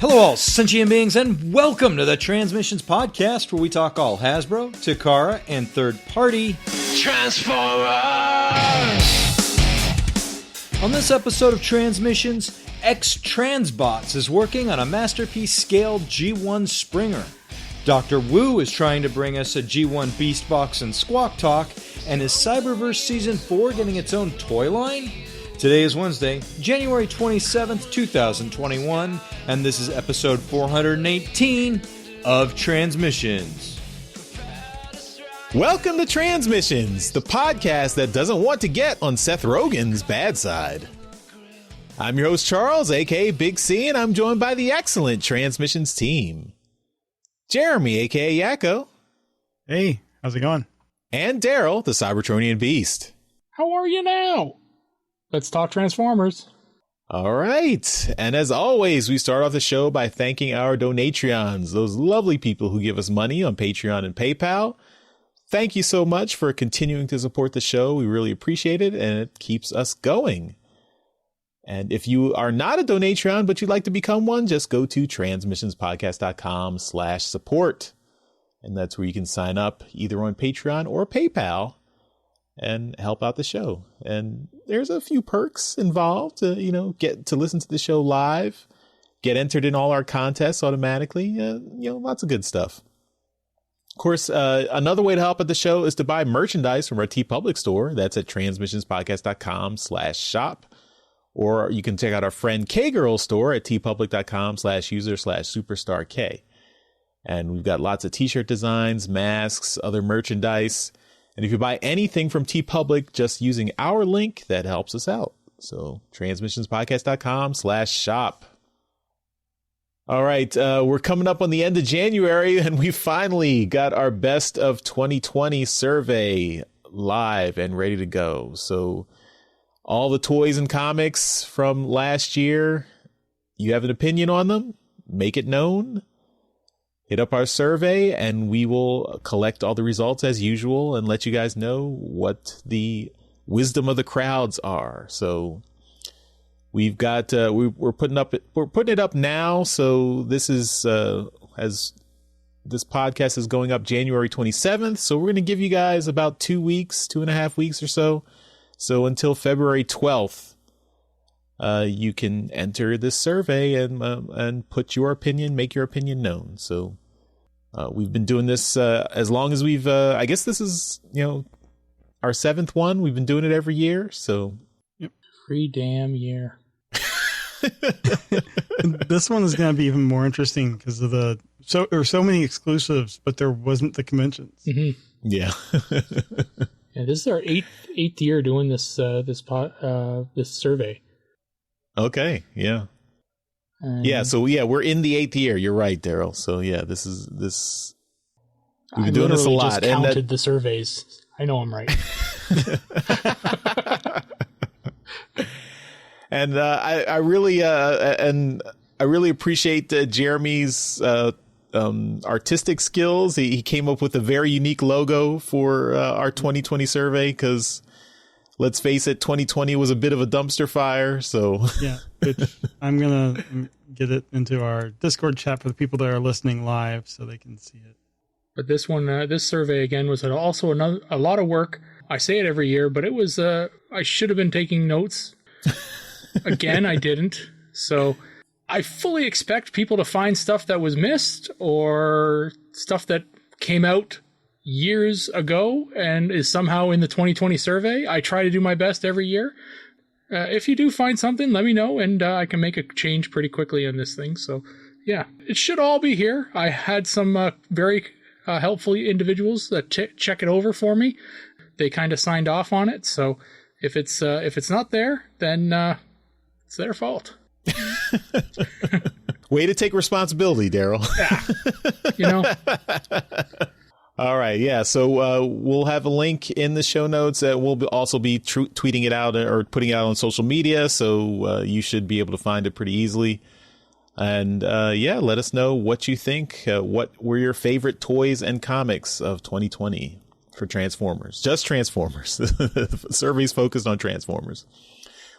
Hello all sentient beings and welcome to the Transmissions Podcast, where we talk all Hasbro, Takara, and third-party Transformers! On this episode of Transmissions, X-Transbots is working on a masterpiece-scaled G1 Springer. Dr. Wu is trying to bring us a G1 Beastbox and Squawktalk, and is Cyberverse Season 4 getting its own toy line? Today is Wednesday, January 27th, 2021, and this is episode 418 of Transmissions. Welcome to Transmissions, the podcast that doesn't want to get on Seth Rogen's bad side. I'm your host, Charles, aka Big C, and I'm joined by the excellent Transmissions team. Jeremy, aka Yakko. Hey, how's it going? And Daryl, the Cybertronian Beast. How are you now? Let's talk Transformers. All right. And as always, we start off the show by thanking our Donatreons, those lovely people who give us money on Patreon and PayPal. Thank you so much for continuing to support the show. We really appreciate it, and it keeps us going. And if you are not a Donatreon, but you'd like to become one, just go to transmissionspodcast.com/support. And that's where you can sign up either on Patreon or PayPal and help out the show. And there's a few perks involved to, get to listen to the show live, get entered in all our contests automatically, lots of good stuff. Of course, another way to help out the show is to buy merchandise from our TeePublic store. That's at transmissionspodcast.com/shop. Or you can check out our friend K-Girl store at teepublic.com/user/superstark. And we've got lots of t-shirt designs, masks, other merchandise. And if you buy anything from TeePublic just using our link, that helps us out. So transmissionspodcast.com/shop. All right. We're coming up on the end of January, and we finally got our best of 2020 survey live and ready to go. So all the toys and comics from last year, you have an opinion on them? Make it known. Hit up our survey, and we will collect all the results as usual and let you guys know what the wisdom of the crowds are. So we've got we're putting it up now. So this is as this podcast is going up January 27th. So we're going to give you guys about 2.5 weeks or so. So until February 12th, you can enter this survey and put your opinion, make your opinion known. So we've been doing this as long as we've, I guess this is, our 7th one. We've been doing it every year. So yep. Free damn year. This one is going to be even more interesting because of there were so many exclusives, but there wasn't the conventions. Mm-hmm. Yeah. Yeah, this is our eighth year doing this survey. Okay, yeah. We're in the 8th year. You're right, Daryl. So yeah, this. We've been doing this a lot. Just counted the surveys. I know I'm right. And I really appreciate Jeremy's artistic skills. He came up with a very unique logo for our 2020 survey because, let's face it, 2020 was a bit of a dumpster fire. So yeah, which I'm gonna get it into our Discord chat for the people that are listening live so they can see it. But this one, this survey again was also a lot of work. I say it every year, but it was I should have been taking notes. Again, I didn't. So I fully expect people to find stuff that was missed or stuff that came out years ago and is somehow in the 2020 survey. I try to do my best every year. If you do find something, let me know, and I can make a change pretty quickly on this thing. So, yeah, it should all be here. I had some very helpful individuals that check it over for me. They kind of signed off on it. So if it's not there, then it's their fault. Way to take responsibility, Daryl. Yeah. All right. Yeah. So we'll have a link in the show notes. We'll also be tweeting it out or putting it out on social media. So you should be able to find it pretty easily. And let us know what you think. What were your favorite toys and comics of 2020 for Transformers? Just Transformers. The survey's focused on Transformers.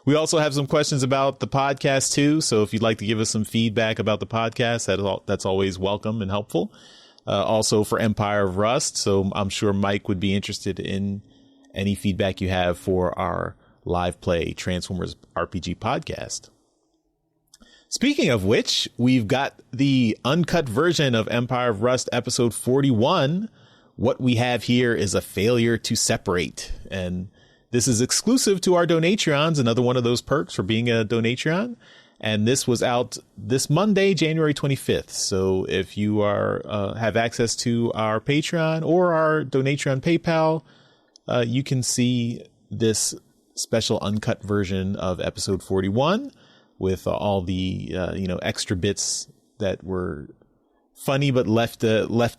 We also have some questions about the podcast, too. So if you'd like to give us some feedback about the podcast, that's always welcome and helpful. Also for Empire of Rust. So I'm sure Mike would be interested in any feedback you have for our live play Transformers RPG podcast. Speaking of which, we've got the uncut version of Empire of Rust episode 41. What we have here is a failure to separate. And this is exclusive to our Donatreons, another one of those perks for being a Donatreon. And this was out this Monday, January 25th. So if you have access to our Patreon or our Donatreon PayPal, you can see this special uncut version of episode 41 with all the extra bits that were funny but left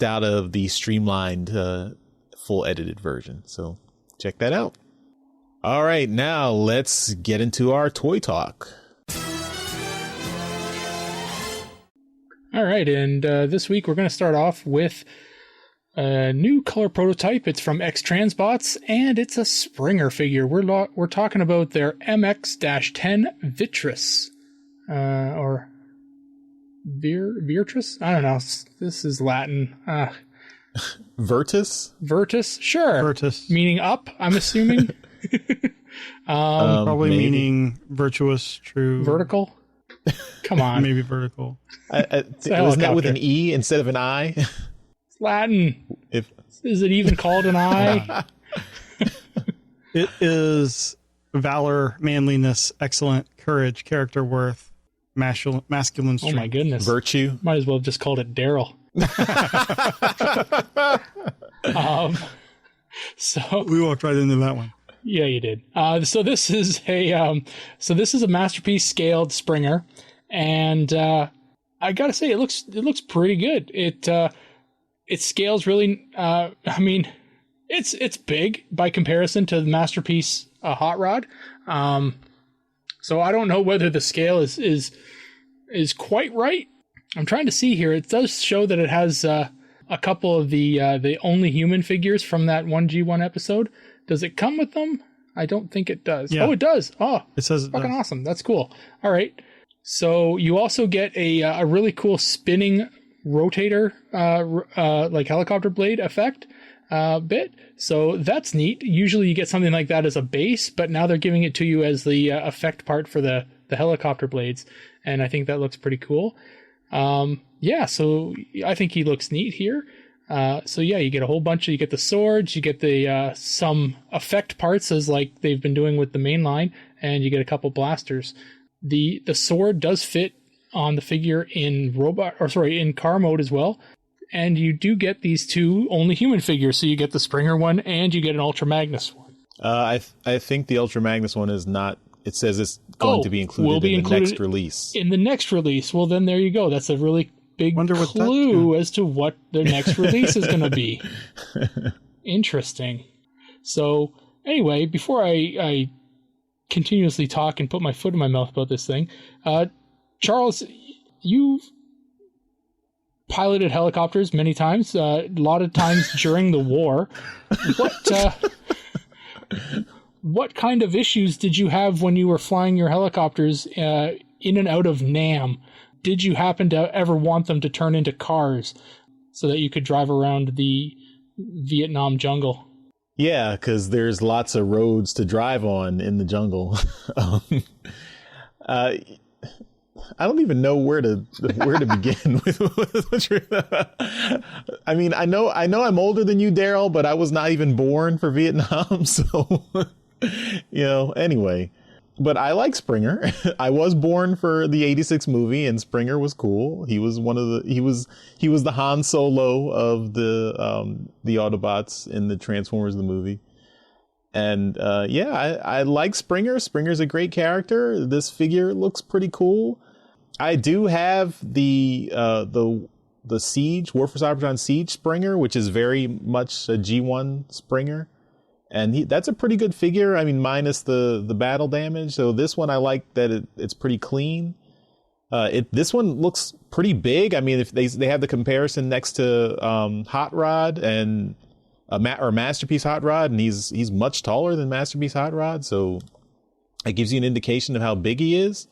out of the streamlined full edited version. So check that out. All right, now let's get into our toy talk. All right, and this week we're going to start off with a new color prototype. It's from X-Transbots, and it's a Springer figure. We're talking about their MX-10 Vitris, or Virtus? I don't know. This is Latin. Virtus? Virtus? Sure. Virtus. Meaning up, I'm assuming. Probably maybe. Meaning virtuous, true. Vertical? Come on. Maybe vertical. Wasn't that with an E instead of an I? It's Latin. Is it even called an I? It is valor, manliness, excellent, courage, character worth, masculine strength. Oh my goodness. Virtue. Might as well have just called it Daryl. So we walked right into that one. yeah, you did. So this is a masterpiece scaled Springer, and I gotta say it looks pretty good. It scales really. I mean, it's big by comparison to the masterpiece Hot Rod. So I don't know whether the scale is quite right. I'm trying to see here. It does show that it has a couple of the Only Human figures from that 1G1 episode. Does it come with them? I don't think it does. Yeah. Oh, it does. Oh, It says it fucking does. awesome. That's cool. All right. So you also get a really cool spinning rotator, like helicopter blade effect bit. So that's neat. Usually you get something like that as a base, but now they're giving it to you as the effect part for the helicopter blades. And I think that looks pretty cool. Yeah, so I think he looks neat here. So yeah, you get a whole bunch you get the swords, you get the some effect parts as like they've been doing with the main line, and you get a couple blasters. The sword does fit on the figure in in car mode as well. And you do get these two Only Human figures, so you get the Springer one and you get an Ultra Magnus one. I think the Ultra Magnus one is not. It says it's going to be included in the next release. In the next release, well then there you go. That's a really big clue as to what the next release is going to be. Interesting. So anyway, before I continuously talk and put my foot in my mouth about this thing, Charles, you've piloted helicopters many times, a lot of times during the war. What kind of issues did you have when you were flying your helicopters in and out of Nam? Did you happen to ever want them to turn into cars so that you could drive around the Vietnam jungle? Yeah, because there's lots of roads to drive on in the jungle. I don't even know where to begin with. I mean, I know I'm older than you, Daryl, but I was not even born for Vietnam, so anyway. But I like Springer. I was born for the '86 movie, and Springer was cool. He was he was the Han Solo of the Autobots in the Transformers the movie. And I like Springer. Springer's a great character. This figure looks pretty cool. I do have the Siege, War for Cybertron Siege Springer, which is very much a G1 Springer. And that's a pretty good figure. I mean, minus the battle damage. So this one, I like that it's pretty clean. This one looks pretty big. I mean, if they have the comparison next to Hot Rod and or Masterpiece Hot Rod, and he's much taller than Masterpiece Hot Rod. So It gives you an indication of how big he is.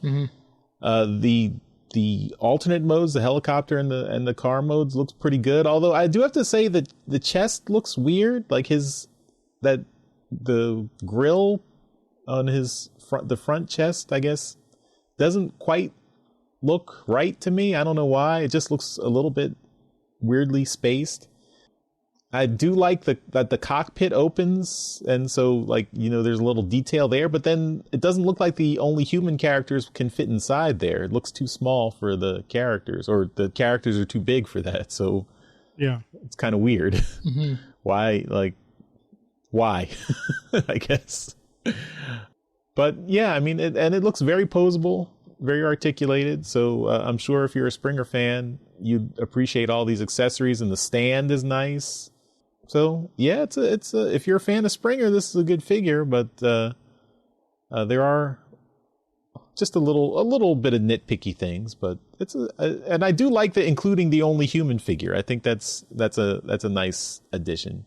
The alternate modes, the helicopter and the car modes, looks pretty good. Although I do have to say that the chest looks weird. Like the grill on the front chest, I guess, doesn't quite look right to me. I don't know why. It just looks a little bit weirdly spaced. I do like that the cockpit opens, and so, like, you know, there's a little detail there, but then it doesn't look like the only human characters can fit inside there. It looks too small for the characters, or the characters are too big for that. So yeah, it's kind of weird. Why? I guess. But yeah, I mean, it looks very posable, very articulated. So I'm sure if you're a Springer fan, you'd appreciate all these accessories, and the stand is nice. So yeah, it's a if you're a fan of Springer, this is a good figure. But there are just a little bit of nitpicky things. But and I do like including the only human figure. I think that's a nice addition.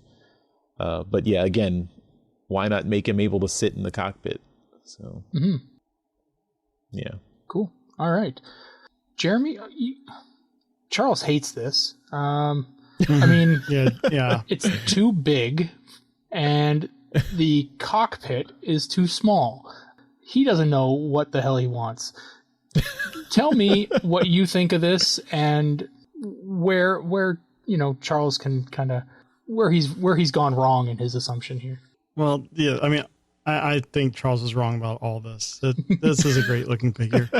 But yeah, again, why not make him able to sit in the cockpit? So yeah, cool. All right, Jeremy, Charles hates this. I mean, yeah, it's too big, and the cockpit is too small. He doesn't know what the hell he wants. Tell me what you think of this, and where you know Charles can kind of where he's gone wrong in his assumption here. Well, yeah, I mean, I think Charles is wrong about all this. This is a great looking figure.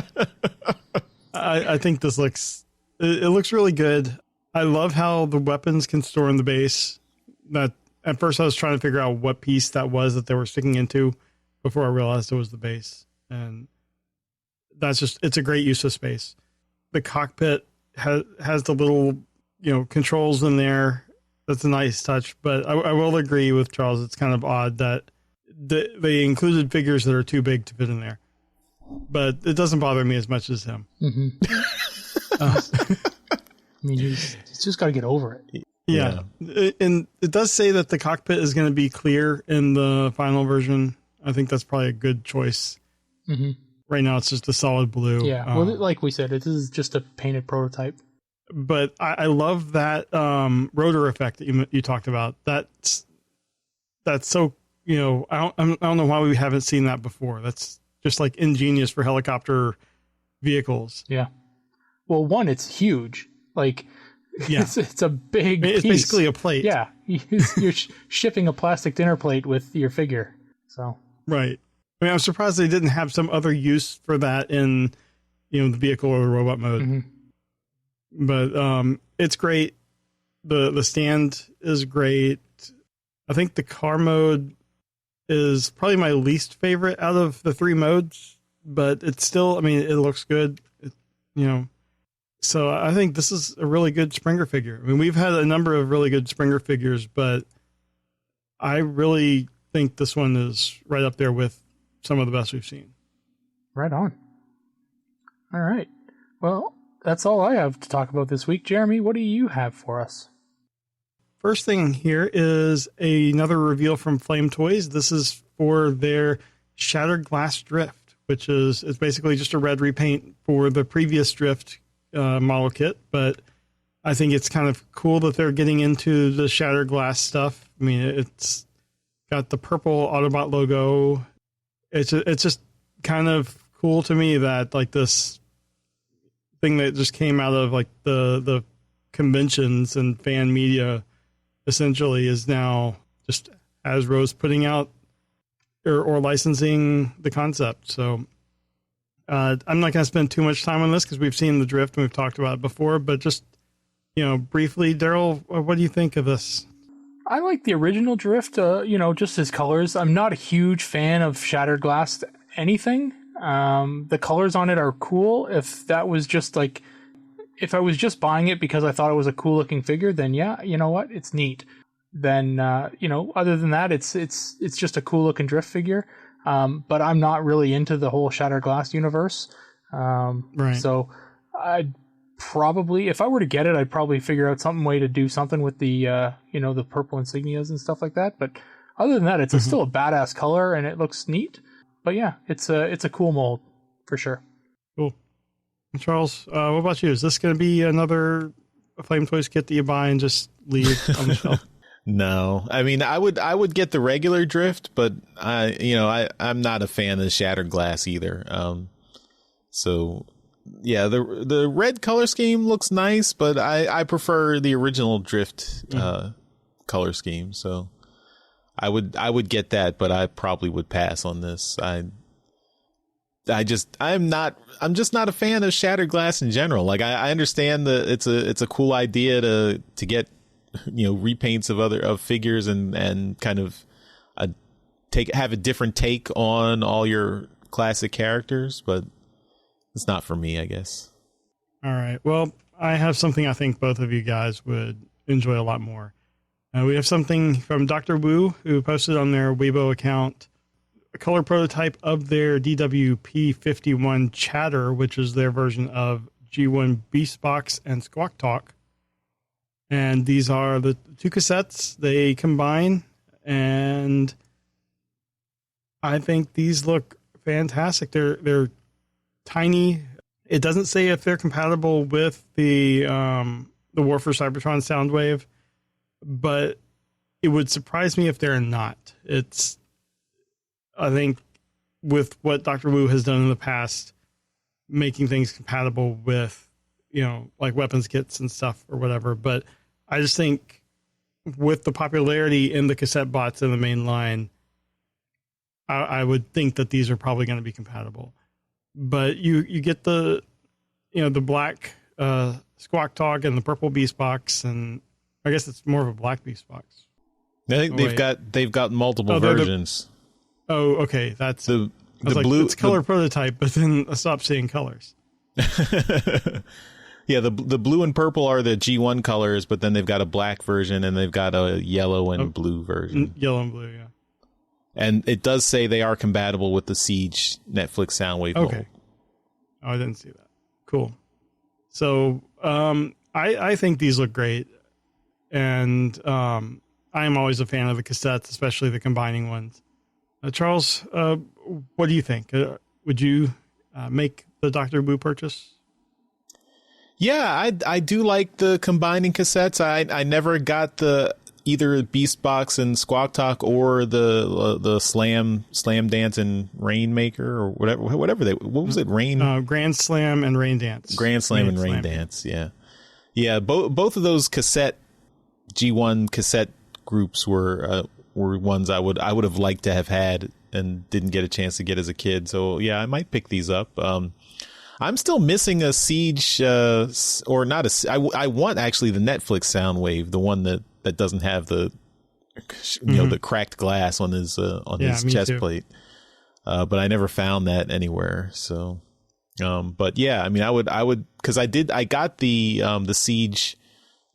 I think this looks really good. I love how the weapons can store in the base. That at first I was trying to figure out what piece that was that they were sticking into before I realized it was the base. And it's a great use of space. The cockpit has the little, you know, controls in there. That's a nice touch, but I will agree with Charles. It's kind of odd that they included figures that are too big to fit in there, but it doesn't bother me as much as him. I mean, he's just got to get over it. Yeah. And it does say that the cockpit is going to be clear in the final version. I think that's probably a good choice. Right now, it's just a solid blue. Yeah. Well, like we said, this is just a painted prototype. But I love that rotor effect that you talked about. That's so, you know, I don't know why we haven't seen that before. That's just like ingenious for helicopter vehicles. Yeah. Well, one, it's huge. Like, yeah. it's a big piece. It's basically a plate. Yeah. You're shipping a plastic dinner plate with your figure. So. Right. I mean, I'm surprised they didn't have some other use for that in, you know, the vehicle or the robot mode. But it's great. The stand is great. I think the car mode is probably my least favorite out of the three modes, but it's still, I mean, it looks good. You know. So I think this is a really good Springer figure. I mean, we've had a number of really good Springer figures, but I really think this one is right up there with some of the best we've seen. Right on. All right. Well, that's all I have to talk about this week. Jeremy, what do you have for us? First thing here is another reveal from Flame Toys. This is for their Shattered Glass Drift, which it's basically just a red repaint for the previous Drift model kit, but I think it's kind of cool that they're getting into the Shattered Glass stuff. I mean, it's got the purple Autobot logo. It's just kind of cool to me that like this thing that just came out of like the conventions and fan media essentially is now just Hasbro's putting out or licensing the concept. So I'm not going to spend too much time on this because we've seen the Drift and we've talked about it before, but just, you know, briefly, Daryl, what do you think of this? I like the original Drift, you know, just his colors. I'm not a huge fan of Shattered Glass anything. The colors on it are cool. If that was just like, if I was just buying it because I thought it was a cool looking figure, then yeah, you know what, it's neat. Then, you know, other than that, it's just a cool looking Drift figure. But I'm not really into the whole Shattered Glass universe. Right. So I'd probably, if I were to get it, I'd probably figure out some way to do something with the, you know, the purple insignias and stuff like that. But other than that, it's still a badass color and it looks neat. But yeah, it's a cool mold for sure. Cool. And Charles, what about you? Is this going to be another Flame Toys kit that you buy and just leave on the shelf? No, I mean, I would get the regular drift, but I'm not a fan of shattered glass either. So yeah, the red color scheme looks nice, but I prefer the original drift color scheme. So I would get that, but I probably would pass on this. I'm just not a fan of shattered glass in general. Like I understand that it's a cool idea to get repaints of figures and kind of have a different take on all your classic characters, but it's not for me, I guess. All right. Well, I have something I think both of you guys would enjoy a lot more. We have something from Dr. Wu, who posted on their Weibo account a color prototype of their DWP-51 Chatter, which is their version of G1 Beastbox and Squawktalk. And these are the two cassettes. They combine, and I think these look fantastic. They're tiny. It doesn't say if they're compatible with the War for Cybertron Soundwave, but it would surprise me if they're not. I think with what Dr. Wu has done in the past, making things compatible with, like weapons kits and stuff or whatever. But I just think with the popularity in the cassette bots in the main line, I would think that these are probably going to be compatible. But you get the black Squawktalk and the purple Beastbox, and I guess it's more of a black Beastbox. I think they've got multiple versions. Oh, okay. That's the blue. It's color prototype, but then I stopped seeing colors. Yeah, the blue and purple are the G1 colors, but then they've got a black version and they've got a yellow and blue version. Yellow and blue, yeah. And it does say they are compatible with the Siege Netflix Soundwave mold. Okay. Oh, I didn't see that. Cool. So I think these look great. And I am always a fan of the cassettes, especially the combining ones. Charles, what do you think? Would you make the Dr. Wu purchase? Yeah, I do like the combining cassettes. I never got either Beastbox and Squawktalk or the Slam Dance and Rainmaker or whatever what was it? Grand Slam and Rain Dance. Grand Slam and Rain Dance. Yeah. Both of those G1 cassette groups were ones I would have liked to have had and didn't get a chance to get as a kid. So yeah, I might pick these up. I'm still missing a Siege, or not a. I want actually the Netflix Soundwave, the one that doesn't have the, the cracked glass on his chest plate. But I never found that anywhere. So, but yeah, I mean, I would, because I got the Siege,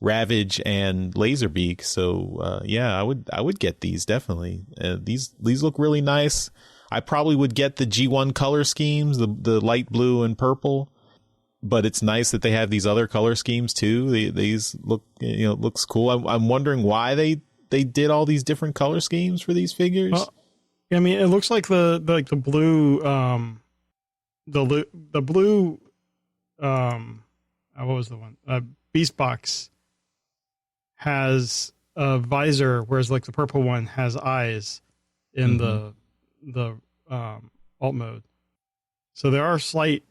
Ravage, and Laserbeak. So yeah, I would get these definitely. These look really nice. I probably would get the G1 color schemes, the light blue and purple, but it's nice that they have these other color schemes too. These look, looks cool. I'm wondering why they did all these different color schemes for these figures. I mean, it looks like the blue, the blue, what was the one? Beastbox has a visor, whereas like the purple one has eyes in the alt mode. So there are slight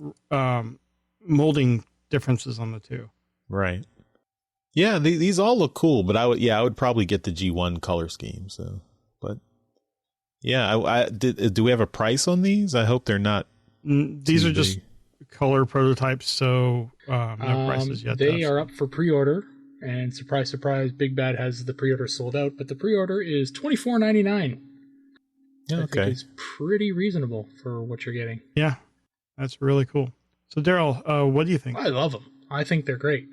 molding differences on the two. Right. Yeah, these all look cool, but I would probably get the G1 color scheme. So, but yeah, do we have a price on these? I hope they're not. These are just color prototypes, so no prices yet. They are up for pre-order, and surprise, surprise, Big Bad has the pre-order sold out, but the pre-order is $24.99. Okay, I think it's pretty reasonable for what you're getting. Yeah, that's really cool. So Daryl, what do you think? I love them. I think they're great.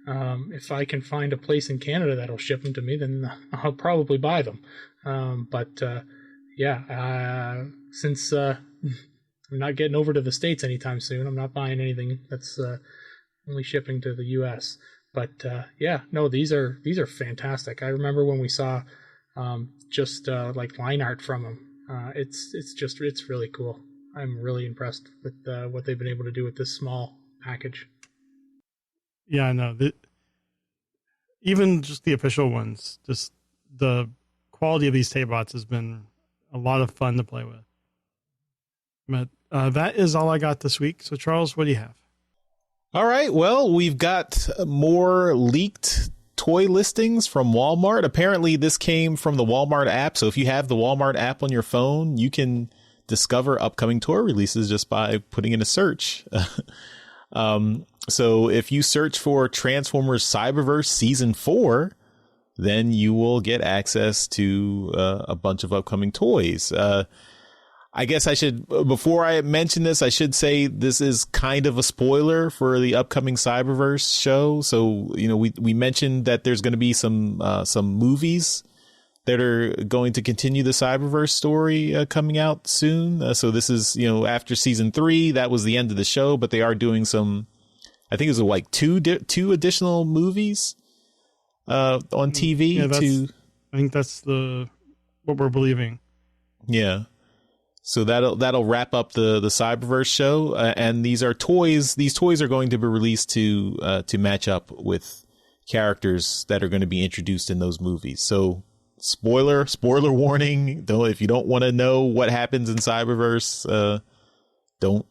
If I can find a place in Canada that'll ship them to me, then I'll probably buy them. Since I'm not getting over to the States anytime soon, I'm not buying anything that's only shipping to the US. But these are fantastic. I remember when we saw like line art from them It's really cool. I'm really impressed with what they've been able to do with this small package. Yeah, I know. Even just the official ones, just the quality of these Taybots has been a lot of fun to play with. But that is all I got this week. So, Charles, what do you have? All right. Well, we've got more leaked toy listings from Walmart. Apparently, this came from the Walmart app. So if you have the Walmart app on your phone, you can discover upcoming toy releases just by putting in a search. So if you search for Transformers Cyberverse Season 4, then you will get access to a bunch of upcoming toys. I guess I should, before I mention this, I should say this is kind of a spoiler for the upcoming Cyberverse show. So, we mentioned that there's going to be some movies that are going to continue the Cyberverse story coming out soon. So this is, after season 3, that was the end of the show, but they are doing some, I think it was like two additional movies on TV. Yeah, I think that's what we're believing. Yeah. So that'll wrap up the Cyberverse show, and these are toys. These toys are going to be released to match up with characters that are going to be introduced in those movies. So spoiler warning. Though, if you don't want to know what happens in Cyberverse, don't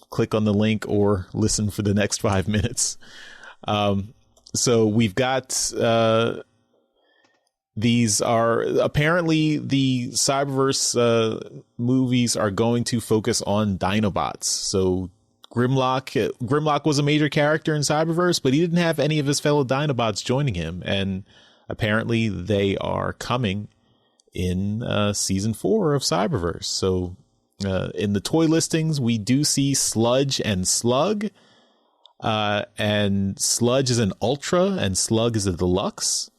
click on the link or listen for the next 5 minutes. So we've got. These are apparently the Cyberverse movies are going to focus on Dinobots. So Grimlock was a major character in Cyberverse, but he didn't have any of his fellow Dinobots joining him. And apparently they are coming in season 4 of Cyberverse. So in the toy listings, we do see Sludge and Slug. And Sludge is an Ultra and Slug is a Deluxe.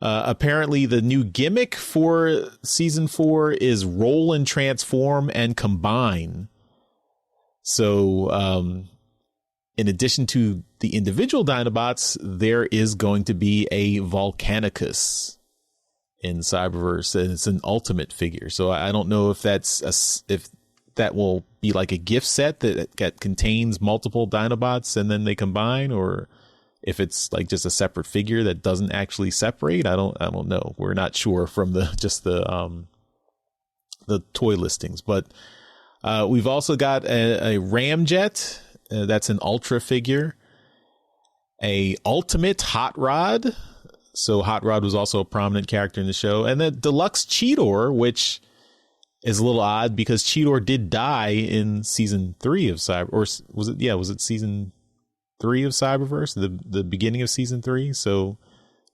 Apparently the new gimmick for season 4 is roll and transform and combine. So, in addition to the individual Dinobots, there is going to be a Volcanicus in Cyberverse, and it's an ultimate figure. So I don't know if if that will be like a gift set that contains multiple Dinobots and then they combine, or if it's like just a separate figure that doesn't actually separate. I don't know. We're not sure from the toy listings, but we've also got a Ramjet. That's an Ultra figure, a Ultimate Hot Rod. So Hot Rod was also a prominent character in the show, and the Deluxe Cheetor, which is a little odd because Cheetor did die in season 3 of Cyber, or was it? Yeah, was it season 3 of Cyberverse, the beginning of season 3. So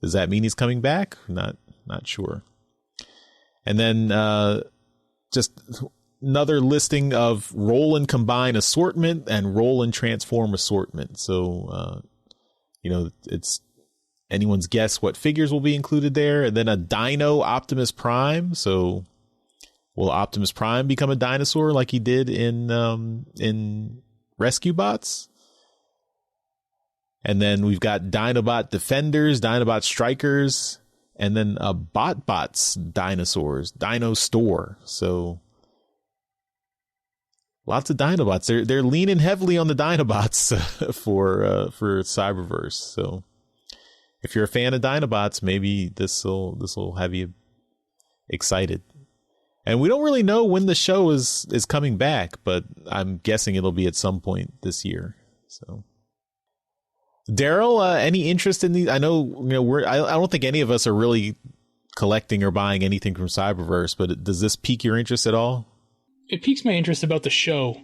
does that mean he's coming back? Not sure. And then just another listing of roll and combine assortment and roll and transform assortment. So it's anyone's guess what figures will be included there. And then a Dino Optimus Prime. So will Optimus Prime become a dinosaur like he did in Rescue Bots? And then we've got Dinobot Defenders, Dinobot Strikers, and then BotBots Dinosaurs, Dino Store. So lots of Dinobots. They're leaning heavily on the Dinobots for Cyberverse. So if you're a fan of Dinobots, maybe this will have you excited. And we don't really know when the show is coming back, but I'm guessing it'll be at some point this year. So. Daryl, any interest in these? I know, I don't think any of us are really collecting or buying anything from Cyberverse, but does this pique your interest at all? It piques my interest about the show.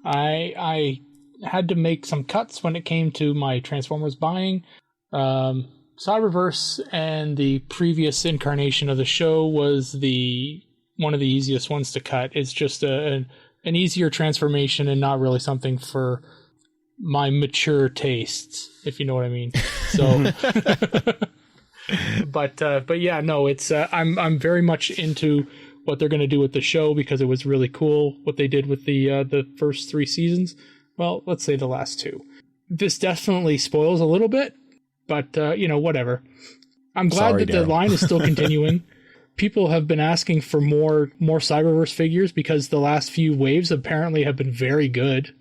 I had to make some cuts when it came to my Transformers buying. Cyberverse and the previous incarnation of the show was one of the easiest ones to cut. It's just an easier transformation and not really something for my mature tastes, if you know what I mean. So, but yeah, no, it's I'm very much into what they're going to do with the show because it was really cool what they did with the first 3 seasons. Well, let's say the last 2. This definitely spoils a little bit, but whatever. I'm glad that the line is still continuing people have been asking for more Cyberverse figures because the last few waves apparently have been very good.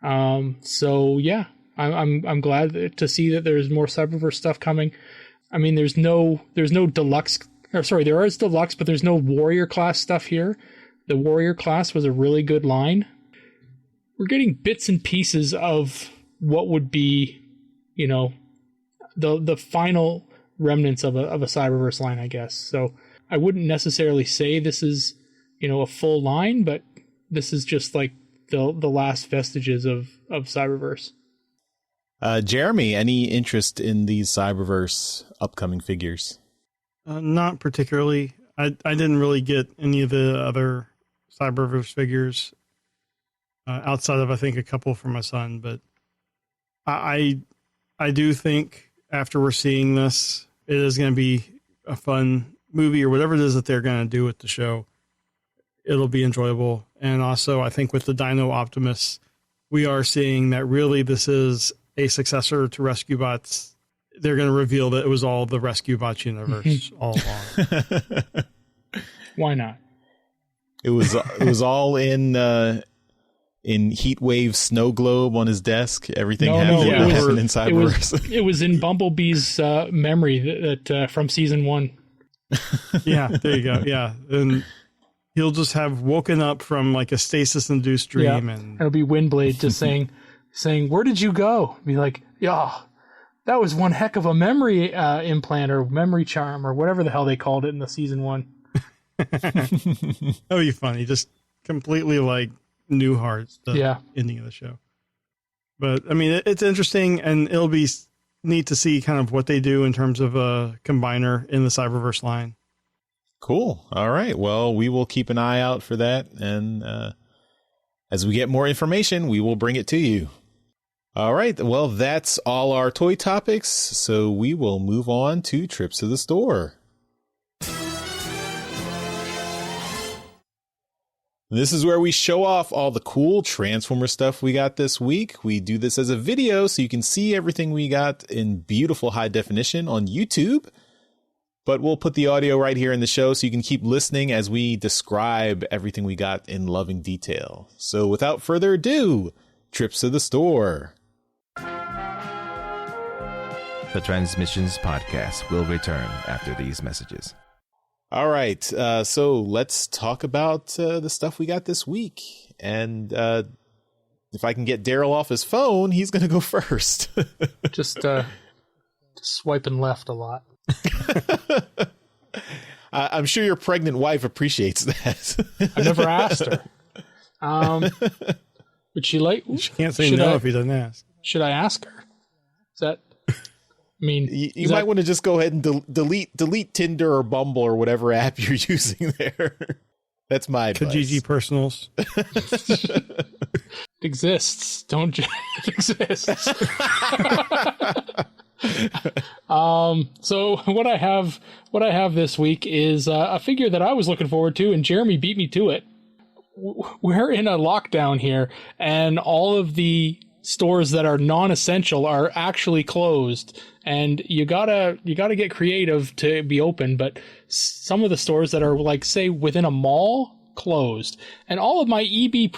So yeah, I'm glad to see that there's more Cyberverse stuff coming. I mean, there's no deluxe, or sorry, there is deluxe, but there's no warrior class stuff here. The warrior class was a really good line. We're getting bits and pieces of what would be, you know, the final remnants of a Cyberverse line, I guess. So I wouldn't necessarily say this is, you know, a full line, but this is just like the last vestiges of Cyberverse. Jeremy, any interest in these Cyberverse upcoming figures? Not particularly. I didn't really get any of the other Cyberverse figures outside of, I think, a couple for my son. But I do think after we're seeing this, it is going to be a fun movie or whatever it is that they're going to do with the show. It'll be enjoyable. And also, I think with the Dino Optimus, we are seeing that really this is a successor to Rescue Bots. They're going to reveal that it was all the Rescue Bots universe all along. Why not? It was all in Heatwave Snow Globe on his desk. Everything happened in Cyberverse. It was in Bumblebee's memory that from season 1. Yeah, there you go. Yeah, and he'll just have woken up from like a stasis-induced dream, and it'll be Windblade just saying, "Where did you go?" Be like, "Yeah, that was one heck of a memory implant or memory charm or whatever the hell they called it in the season 1." That'll be funny. Just completely like Newhart's the ending of the show. But I mean, it's interesting, and it'll be neat to see kind of what they do in terms of a combiner in the Cyberverse line. Cool. All right. Well, we will keep an eye out for that, and as we get more information, we will bring it to you. All right. Well, that's all our toy topics, so we will move on to trips to the store. This is where we show off all the cool Transformer stuff we got this week. We do this as a video so you can see everything we got in beautiful high definition on YouTube. But we'll put the audio right here in the show so you can keep listening as we describe everything we got in loving detail. So without further ado, trips to the store. The Transmissions Podcast will return after these messages. All right, so let's talk about the stuff we got this week. And if I can get Daryl off his phone, he's going to go first. just swiping left a lot. I'm sure your pregnant wife appreciates that. I never asked her. Would she like? She can't say no if he doesn't ask. Should I ask her? Is that? I mean, you might want to just go ahead and delete Tinder or Bumble or whatever app you're using there. That's my advice. Kijiji Personals. It exists. Don't it exists. So what I have this week is a figure that I was looking forward to, and Jeremy beat me to it. We're in a lockdown here, and all of the stores that are non-essential are actually closed, and you gotta get creative to be open. But some of the stores that are like, say, within a mall, closed, and all of my EB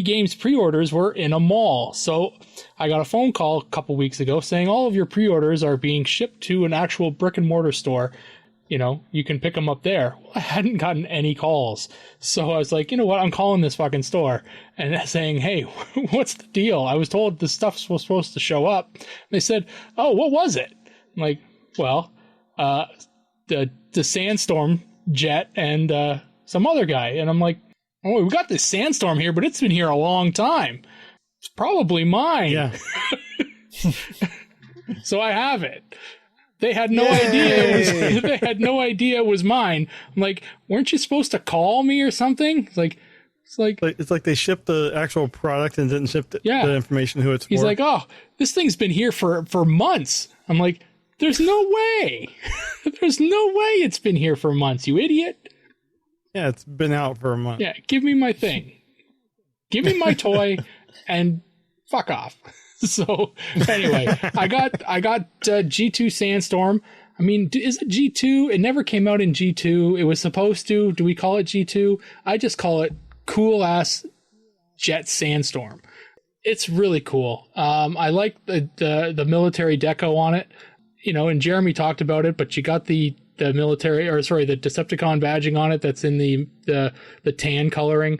Games pre-orders were in a mall. So I got a phone call a couple weeks ago saying all of your pre-orders are being shipped to an actual brick and mortar store. You know, you can pick them up there. Well, I hadn't gotten any calls. So I was like, you know what? I'm calling this fucking store and saying, hey, what's the deal? I was told the stuff was supposed to show up. They said, oh, what was it? I'm like, well, the Sandstorm jet and some other guy. And I'm like, oh, we got this Sandstorm here, but it's been here a long time. It's probably mine. Yeah. So I have it. They had no idea. They had no idea it was mine. I'm like, weren't you supposed to call me or something? It's like they shipped the actual product and didn't ship the information who it's for. He's like, oh, this thing's been here for months. I'm like, there's no way. There's no way it's been here for months, you idiot. Yeah, it's been out for a month. Yeah, give me my thing. Give me my toy and fuck off. So anyway, I got G2 Sandstorm. I mean, is it G2? It never came out in G2. It was supposed to. Do we call it G2? I just call it cool ass jet Sandstorm. It's really cool. I like the military deco on it. You know, and Jeremy talked about it, but you got the military, or sorry, the Decepticon badging on it that's in the tan coloring.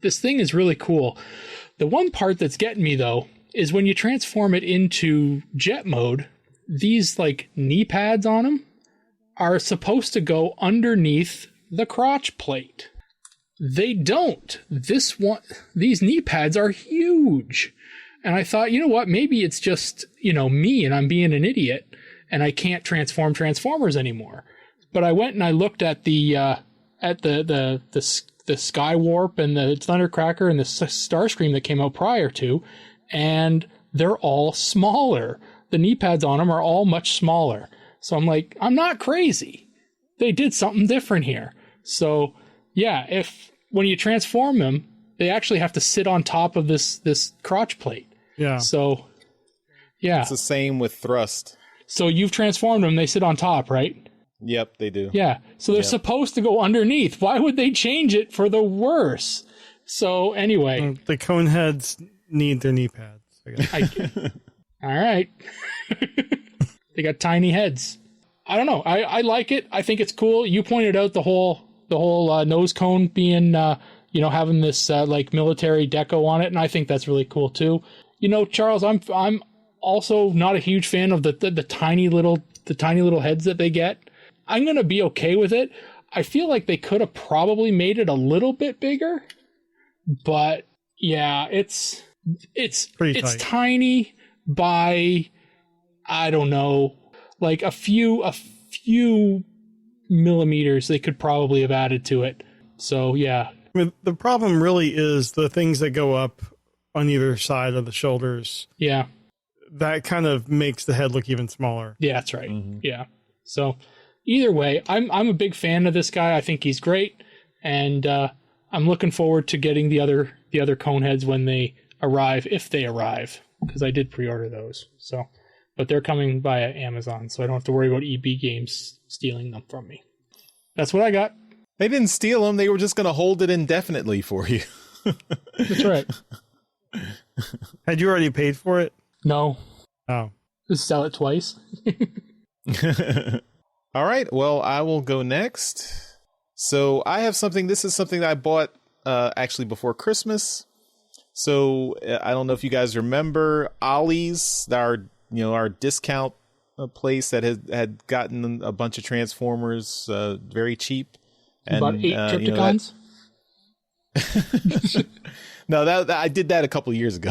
This thing is really cool. The one part that's getting me, though, is when you transform it into jet mode, these like knee pads on them are supposed to go underneath the crotch plate. They don't. These knee pads are huge. And I thought, you know what, maybe it's just, you know, me and I'm being an idiot and I can't transform Transformers anymore. But I went and I looked at the Skywarp and the Thundercracker and the Starscream that came out prior to, and they're all smaller. The knee pads on them are all much smaller. So I'm like, I'm not crazy. They did something different here. So yeah, when you transform them, they actually have to sit on top of this crotch plate. Yeah. So yeah. It's the same with thrust. So you've transformed them, they sit on top, right? Yep, they do. Yeah. So they're supposed to go underneath. Why would they change it for the worse? So anyway. The cone heads need their knee pads, I guess. All right. They got tiny heads. I don't know. I like it. I think it's cool. You pointed out the whole nose cone being, having this like military deco on it, and I think that's really cool too. You know, Charles, I'm also not a huge fan of the tiny little heads that they get. I'm gonna be okay with it. I feel like they could have probably made it a little bit bigger, but yeah, it's tiny by, I don't know, like a few millimeters they could probably have added to it. So yeah. I mean, the problem really is the things that go up on either side of the shoulders. Yeah. That kind of makes the head look even smaller. Yeah, that's right. Mm-hmm. Yeah. So either way, I'm a big fan of this guy. I think he's great, and I'm looking forward to getting the other cone heads when they arrive, if they arrive, because I did pre-order those. So, but they're coming via Amazon, so I don't have to worry about EB Games stealing them from me. That's what I got. They didn't steal them. They were just going to hold it indefinitely for you. That's right. Had you already paid for it? No. Oh. Just sell it twice. All right. Well, I will go next. So I have something. This is something that I bought actually before Christmas. So I don't know if you guys remember Ollie's, our discount place that had gotten a bunch of Transformers very cheap. And, about 8 Trypticons? No, that I did that a couple years ago.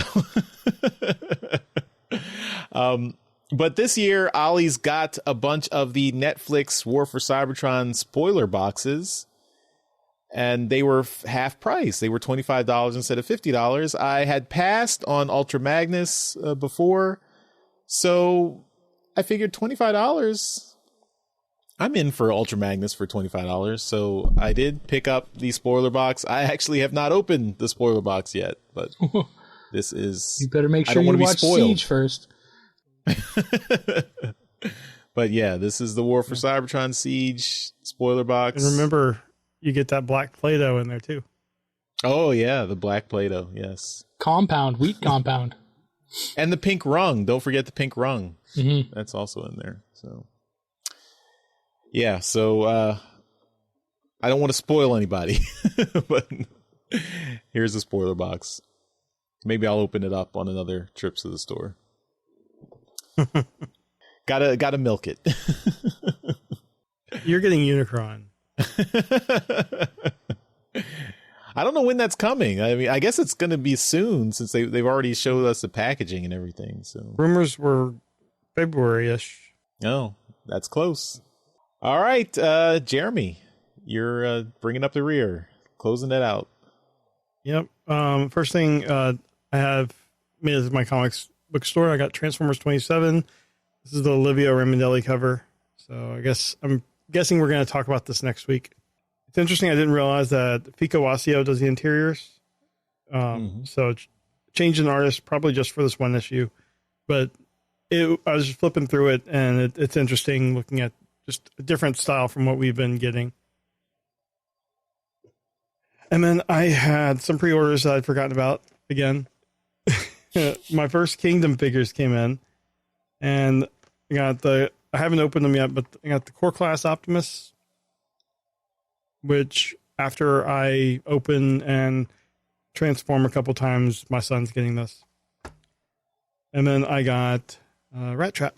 But this year, Ollie's got a bunch of the Netflix War for Cybertron spoiler boxes, and they were half price. They were $25 instead of $50. I had passed on Ultra Magnus before, so I figured $25. I'm in for Ultra Magnus for $25, so I did pick up the spoiler box. I actually have not opened the spoiler box yet, but this is... You better make sure you watch Siege first. But yeah, this is the War for Cybertron Siege spoiler box. And remember, you get that black Play-Doh in there too. Oh yeah, the black Play-Doh, yes. Wheat compound. And the pink rung. Don't forget the pink rung. Mm-hmm. That's also in there. So yeah, so I don't want to spoil anybody, but here's the spoiler box. Maybe I'll open it up on another trip to the store. Gotta milk it. You're getting Unicron. I don't know when that's coming. I mean, I guess it's going to be soon since they've already showed us the packaging and everything. So rumors were February-ish. Oh, that's close. All right, Jeremy, you're bringing up the rear, closing that out. Yep. First thing I have made it to my comics book store. I got Transformers 27. This is the Olivia Ramondelli cover. So I'm guessing we're going to talk about this next week. It's interesting. I didn't realize that Fico Wasio does the interiors. So change an artist probably just for this one issue, but I was just flipping through it, and it's interesting looking at just a different style from what we've been getting. And then I had some pre-orders that I'd forgotten about again. My first Kingdom figures came in, and I haven't opened them yet, but I got the Core Class Optimus, which after I open and transform a couple times, my son's getting this. And then I got Rat Trap.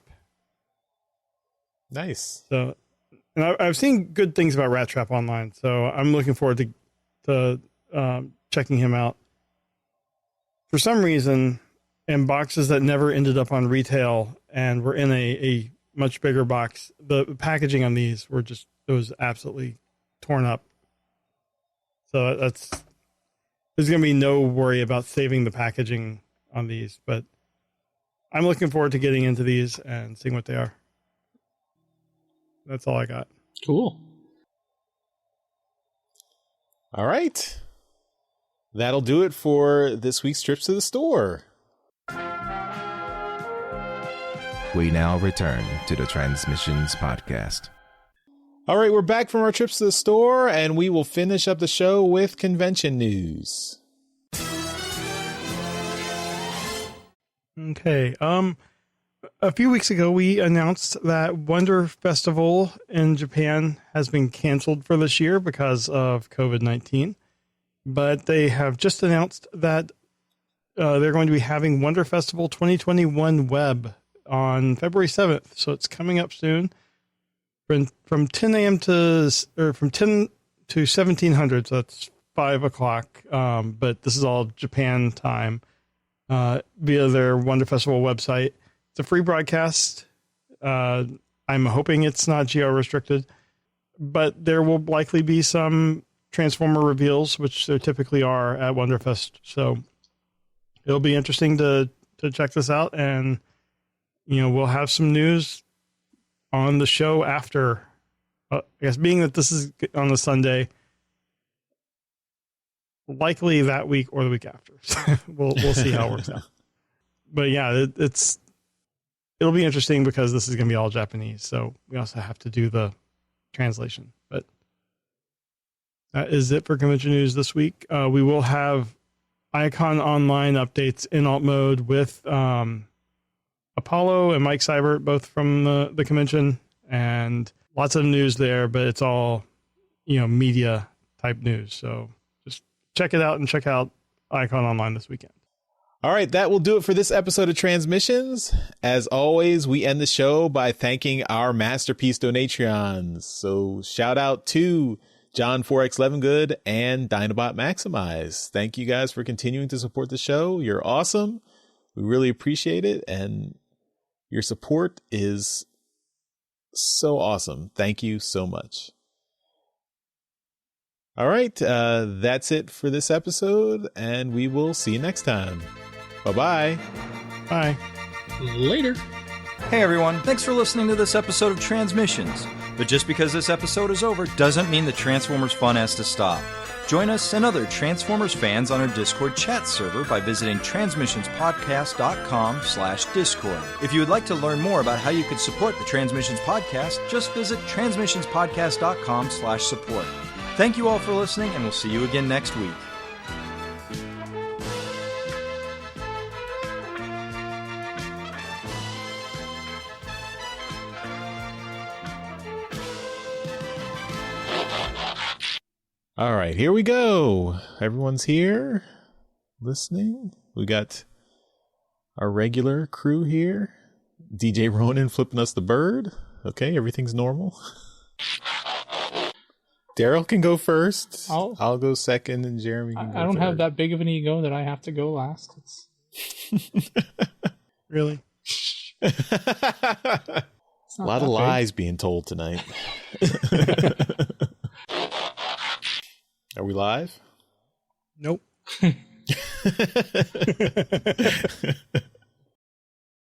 Nice. So, and I've seen good things about Rat Trap online, so I'm looking forward to checking him out. For some reason, in boxes that never ended up on retail and were in a much bigger box, the packaging on these it was absolutely torn up. So there's going to be no worry about saving the packaging on these, but I'm looking forward to getting into these and seeing what they are. That's all I got. Cool. All right. That'll do it for this week's Trips to the Store. We now return to the Transmissions Podcast. All right, we're back from our trips to the store, and we will finish up the show with convention news. Okay. A few weeks ago, we announced that Wonder Festival in Japan has been canceled for this year because of COVID-19. But they have just announced that they're going to be having Wonder Festival 2021 Web on February 7th. So it's coming up soon. From 10 a.m. from 10 to 1700, so that's 5 o'clock. But this is all Japan time via their Wonder Festival website. It's a free broadcast. I'm hoping it's not geo-restricted, but there will likely be some Transformer reveals, which there typically are at Wonderfest. So it'll be interesting to check this out, and we'll have some news on the show after. I guess being that this is on a Sunday, likely that week or the week after. we'll see how it works out. But yeah, it'll be interesting because this is going to be all Japanese. So we also have to do the translation. But that is it for convention news this week. We will have Icon Online updates in alt mode with Apollo and Mike Seibert, both from the convention, and lots of news there, but it's all, media type news. So just check it out and check out Icon Online this weekend. All right, that will do it for this episode of Transmissions. As always, we end the show by thanking our Masterpiece Donatrions. So shout out to John 4X Levengood and Dinobot Maximize. Thank you guys for continuing to support the show. You're awesome. We really appreciate it. And your support is so awesome. Thank you so much. All right. That's it for this episode, and we will see you next time. Bye-bye. Bye. Later. Hey everyone, thanks for listening to this episode of Transmissions. But just because this episode is over doesn't mean the Transformers fun has to stop. Join us and other Transformers fans on our Discord chat server by visiting transmissionspodcast.com/Discord. If you would like to learn more about how you could support the Transmissions Podcast, just visit transmissionspodcast.com/support. Thank you all for listening, and we'll see you again next week. All right, here we go. Everyone's here listening. We got our regular crew here. DJ Ronan flipping us the bird. Okay, everything's normal. Daryl can go first. I'll go second, and Jeremy can go I don't third. have that big of an ego that I have to go last. Really? A lot of lies being told tonight. Are we live? Nope.